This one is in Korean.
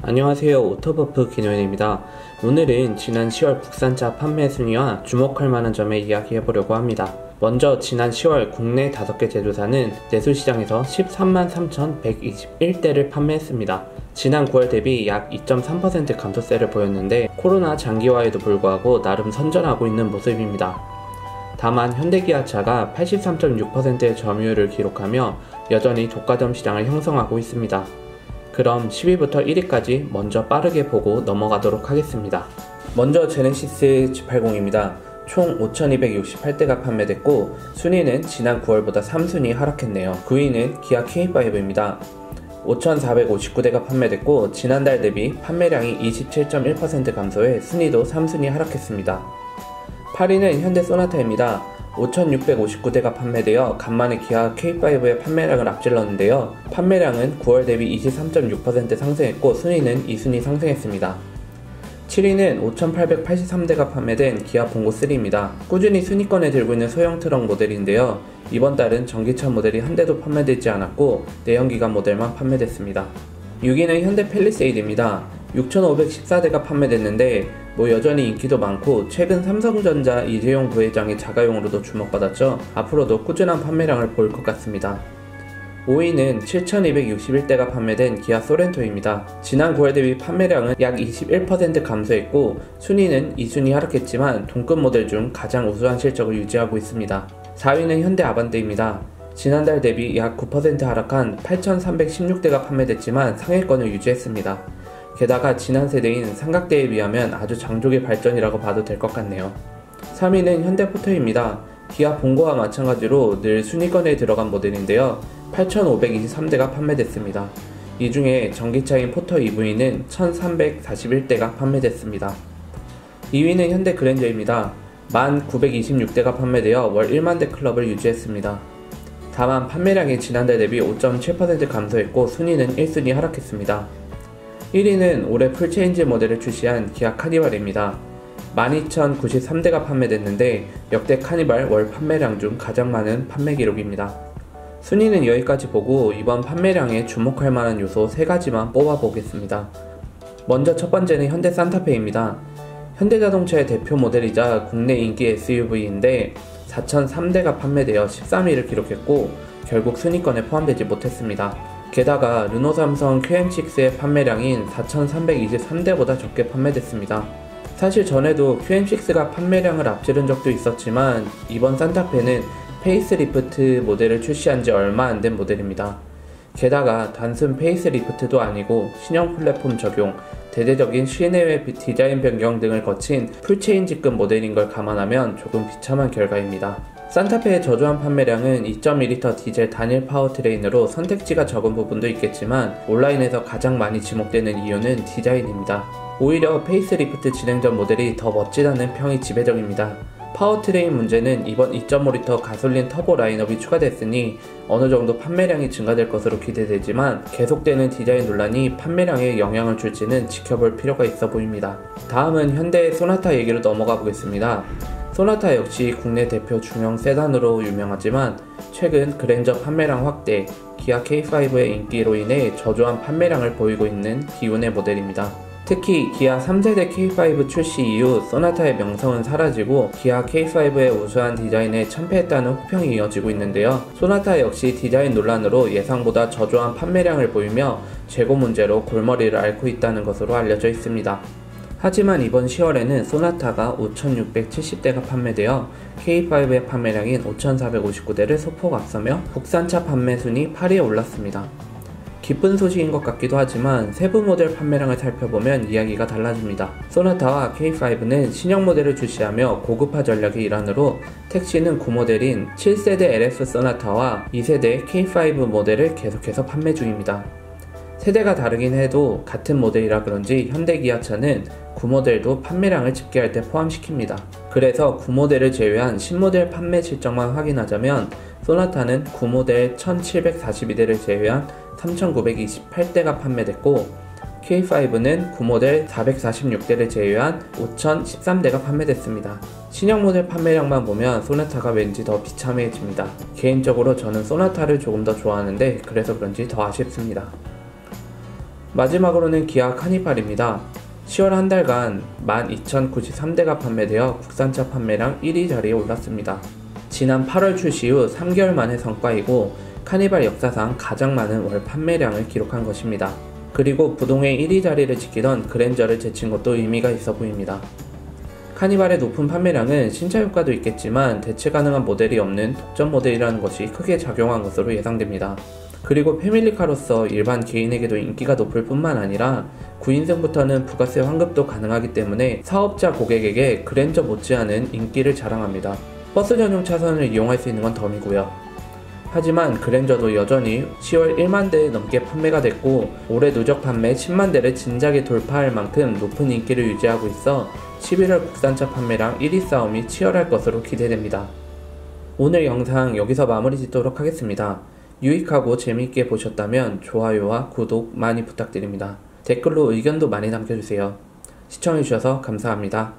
안녕하세요. 오토버프 김현입니다. 오늘은 지난 10월 국산차 판매 순위와 주목할 만한 점에 이야기해보려고 합니다. 먼저 지난 10월 국내 5개 제조사는 내수시장에서 13만 3,121대를 판매했습니다. 지난 9월 대비 약 2.3% 감소세를 보였는데 코로나 장기화에도 불구하고 나름 선전하고 있는 모습입니다. 다만 현대기아차가 83.6%의 점유율을 기록하며 여전히 독과점 시장을 형성하고 있습니다. 그럼 10위부터 1위까지 먼저 빠르게 보고 넘어가도록 하겠습니다. 먼저 제네시스 G80입니다. 총 5,268대가 판매됐고 순위는 지난 9월보다 3순위 하락했네요. 9위는 기아 K5입니다. 5,459대가 판매됐고 지난달 대비 판매량이 27.1% 감소해 순위도 3순위 하락했습니다. 8위는 현대 소나타입니다. 5,659대가 판매되어 간만에 기아 K5의 판매량을 앞질렀는데요. 판매량은 9월 대비 23.6% 상승했고 순위는 2순위 상승했습니다. 7위는 5,883대가 판매된 기아 봉고3입니다. 꾸준히 순위권에 들고 있는 소형 트럭 모델인데요. 이번 달은 전기차 모델이 한 대도 판매되지 않았고 내연기관 모델만 판매됐습니다. 6위는 현대 팰리세이드입니다. 6,514대가 판매됐는데 여전히 인기도 많고 최근 삼성전자 이재용 부회장의 자가용으로도 주목받았죠. 앞으로도 꾸준한 판매량을 보일 것 같습니다. 5위는 7,261대가 판매된 기아 소렌토입니다. 지난 9월 대비 판매량은 약 21% 감소했고 순위는 2순위 하락했지만 동급 모델 중 가장 우수한 실적을 유지하고 있습니다. 4위는 현대 아반떼입니다. 지난달 대비 약 9% 하락한 8,316대가 판매됐지만 상위권을 유지했습니다. 게다가 지난 세대인 삼각대에 비하면 아주 장족의 발전이라고 봐도 될 것 같네요. 3위는 현대포터입니다. 기아 봉고와 마찬가지로 늘 순위권에 들어간 모델인데요. 8,523대가 판매됐습니다. 이 중에 전기차인 포터 EV는 1,341대가 판매됐습니다. 2위는 현대 그랜저입니다. 1,926대가 판매되어 월 1만대 클럽을 유지했습니다. 다만 판매량이 지난달 대비 5.7% 감소했고 순위는 1순위 하락했습니다. 1위는 올해 풀체인지 모델을 출시한 기아 카니발입니다. 12,093대가 판매됐는데 역대 카니발 월 판매량 중 가장 많은 판매 기록입니다. 순위는 여기까지 보고 이번 판매량에 주목할 만한 요소 3가지만 뽑아보겠습니다. 먼저 첫 번째는 현대 산타페입니다. 현대자동차의 대표 모델이자 국내 인기 SUV인데 4,003대가 판매되어 13위를 기록했고 결국 순위권에 포함되지 못했습니다. 게다가 르노 삼성 QM6의 판매량인 4,323대보다 적게 판매됐습니다. 사실 전에도 QM6가 판매량을 앞지른 적도 있었지만 이번 산타페는 페이스리프트 모델을 출시한 지 얼마 안 된 모델입니다. 게다가 단순 페이스리프트도 아니고 신형 플랫폼 적용, 대대적인 실내외 디자인 변경 등을 거친 풀체인지급 모델인 걸 감안하면 조금 비참한 결과입니다. 산타페의 저조한 판매량은 2.2L 디젤 단일 파워트레인으로 선택지가 적은 부분도 있겠지만 온라인에서 가장 많이 지목되는 이유는 디자인입니다. 오히려 페이스리프트 진행 전 모델이 더 멋지다는 평이 지배적입니다. 파워트레인 문제는 이번 2.5L 가솔린 터보 라인업이 추가됐으니 어느정도 판매량이 증가될 것으로 기대되지만 계속되는 디자인 논란이 판매량에 영향을 줄지는 지켜볼 필요가 있어 보입니다. 다음은 현대의 소나타 얘기로 넘어가 보겠습니다. 소나타 역시 국내 대표 중형 세단으로 유명하지만 최근 그랜저 판매량 확대, 기아 K5의 인기로 인해 저조한 판매량을 보이고 있는 기운의 모델입니다. 특히 기아 3세대 K5 출시 이후 소나타의 명성은 사라지고 기아 K5의 우수한 디자인에 참패했다는 호평이 이어지고 있는데요. 소나타 역시 디자인 논란으로 예상보다 저조한 판매량을 보이며 재고 문제로 골머리를 앓고 있다는 것으로 알려져 있습니다. 하지만 이번 10월에는 소나타가 5,670대가 판매되어 K5의 판매량인 5,459대를 소폭 앞서며 국산차 판매 순위 8위에 올랐습니다. 기쁜 소식인 것 같기도 하지만 세부 모델 판매량을 살펴보면 이야기가 달라집니다. 소나타와 K5는 신형 모델을 출시하며 고급화 전략의 일환으로 택시는 9모델인 7세대 LS 소나타와 2세대 K5 모델을 계속해서 판매 중입니다. 세대가 다르긴 해도 같은 모델이라 그런지 현대기아차는 9모델도 판매량을 집계할 때 포함시킵니다. 그래서 9모델을 제외한 신모델 판매 실적만 확인하자면 소나타는 9모델 1,742대를 제외한 3,928대가 판매됐고 K5는 9모델 446대를 제외한 5,013대가 판매됐습니다. 신형 모델 판매량만 보면 소나타가 왠지 더 비참해집니다. 개인적으로 저는 소나타를 조금 더 좋아하는데 그래서 그런지 더 아쉽습니다. 마지막으로는 기아 카니발입니다. 10월 한 달간 12,093대가 판매되어 국산차 판매량 1위 자리에 올랐습니다. 지난 8월 출시 후 3개월 만의 성과이고 카니발 역사상 가장 많은 월 판매량을 기록한 것입니다. 그리고 부동의 1위 자리를 지키던 그랜저를 제친 것도 의미가 있어 보입니다. 카니발의 높은 판매량은 신차 효과도 있겠지만 대체 가능한 모델이 없는 독점 모델이라는 것이 크게 작용한 것으로 예상됩니다. 그리고 패밀리카로서 일반 개인에게도 인기가 높을 뿐만 아니라 9인승부터는 부가세 환급도 가능하기 때문에 사업자 고객에게 그랜저 못지않은 인기를 자랑합니다. 버스 전용 차선을 이용할 수 있는 건 덤이고요. 하지만 그랜저도 여전히 10월 1만 대 넘게 판매가 됐고 올해 누적 판매 10만 대를 진작에 돌파할 만큼 높은 인기를 유지하고 있어 11월 국산차 판매량 1위 싸움이 치열할 것으로 기대됩니다. 오늘 영상 여기서 마무리 짓도록 하겠습니다. 유익하고 재미있게 보셨다면 좋아요와 구독 많이 부탁드립니다. 댓글로 의견도 많이 남겨주세요. 시청해주셔서 감사합니다.